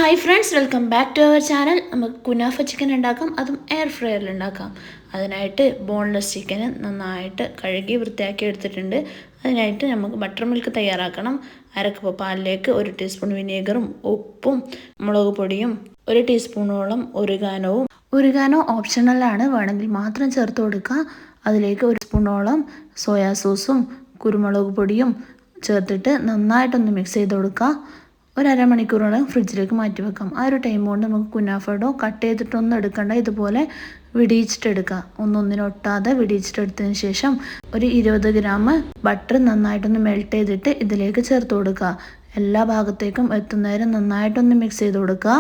Hi friends, welcome back to our channel. നമുക്ക് കുനാഫ chicken ഉണ്ടാക്കാം, അതും എയർ ഫ്രയറിൽ ഉണ്ടാക്കാം. അതിനായിട്ട് ബോൺലെസ് ചിക്കന് നന്നായിട്ട് കഴുകി വൃത്തിയാക്കി എടുത്തിട്ടുണ്ട്. അതിനായിട്ട് നമുക്ക് ബട്ടർ മിൽക്ക് തയ്യാറാക്കണം. അരക്കപ്പ് പാലിലേക്ക് 1 ടീസ്പൂൺ വിനീഗറും ഉപ്പും മുളക് പൊടിയും 1 ടീസ്പൂണോളം ഒറിഗാനോ ഓപ്ഷണലാണ്, വേണമെങ്കിൽ മാത്രം ചേർത്ത് കൊടുക്കുക. അതിലേക്ക് 1 സ്പൂണോളം സോയാ സോസും കുരുമുളക് പൊടിയും ചേർത്തിട്ട് നന്നായിട്ടൊന്ന് മിക്സ് ചെയ്ത് കൊടുക്കുക. ഒരു അരമണിക്കൂറോളം ഫ്രിഡ്ജിലേക്ക് മാറ്റി വെക്കാം. ആ ഒരു ടൈം കൊണ്ട് നമുക്ക് കുനാഫഡോ കട്ട് ചെയ്തിട്ടൊന്നും എടുക്കണ്ട, ഇതുപോലെ വിടിയിച്ചിട്ടെടുക്കുക. ഒന്നൊന്നിനൊട്ടാതെ വിടിയിച്ചിട്ടെടുത്തതിന് ശേഷം ഒരു 20 ഗ്രാം ബട്ടർ നന്നായിട്ടൊന്ന് മെൽറ്റ് ചെയ്തിട്ട് ഇതിലേക്ക് ചേർത്ത് കൊടുക്കുക. എല്ലാ ഭാഗത്തേക്കും എത്തുന്നേരം നന്നായിട്ടൊന്ന് മിക്സ് ചെയ്ത് കൊടുക്കുക.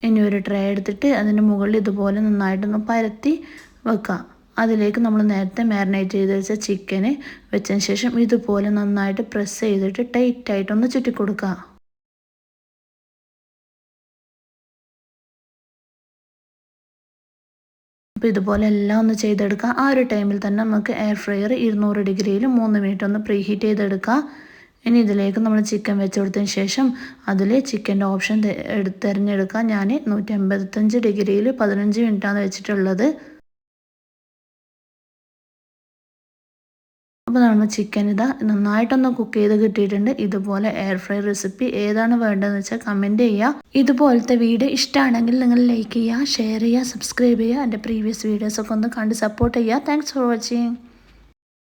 ഇനി ഒരു ട്രേ എടുത്തിട്ട് അതിന് മുകളിൽ ഇതുപോലെ നന്നായിട്ടൊന്ന് പരത്തി വെക്കുക. അതിലേക്ക് നമ്മൾ നേരത്തെ മാരിനേറ്റ് ചെയ്ത് വെച്ച ചിക്കന് വെച്ചതിന് ശേഷം ഇതുപോലെ നന്നായിട്ട് പ്രസ് ചെയ്തിട്ട് ടൈറ്റായിട്ടൊന്ന് ചുറ്റിക്കൊടുക്കുക. അപ്പോൾ ഇതുപോലെ എല്ലാം ഒന്ന് ചെയ്തെടുക്കുക. ആ ഒരു ടൈമിൽ തന്നെ നമുക്ക് എയർ ഫ്രയർ 200 ഡിഗ്രിയിൽ 3 മിനിറ്റ് ഒന്ന് പ്രീ ഹീറ്റ് ചെയ്തെടുക്കുക. ഇനി ഇതിലേക്ക് നമ്മൾ ചിക്കൻ വെച്ച് കൊടുത്തതിന് ശേഷം അതിൽ ചിക്കൻ്റെ ഓപ്ഷൻ തിരഞ്ഞെടുക്കുക. ഞാൻ 185 ഡിഗ്രിയിൽ 15 മിനിറ്റാണ് വെച്ചിട്ടുള്ളത്. അപ്പോൾ നമ്മൾ ചിക്കൻ ഇതാ നന്നായിട്ടൊന്ന് കുക്ക് ചെയ്ത് കിട്ടിയിട്ടുണ്ട്. ഇതുപോലെ എയർ ഫ്രൈ റെസിപ്പി ഏതാണ് വേണ്ടതെന്ന് വെച്ചാൽ കമൻറ്റ് ചെയ്യുക. ഇതുപോലത്തെ വീഡിയോ ഇഷ്ടമാണെങ്കിൽ നിങ്ങൾ ലൈക്ക് ചെയ്യുക, ഷെയർ ചെയ്യുക, സബ്സ്ക്രൈബ് ചെയ്യുക. എൻ്റെ പ്രീവിയസ് വീഡിയോസൊക്കെ ഒന്ന് കണ്ട് സപ്പോർട്ട് ചെയ്യുക. Thanks for watching.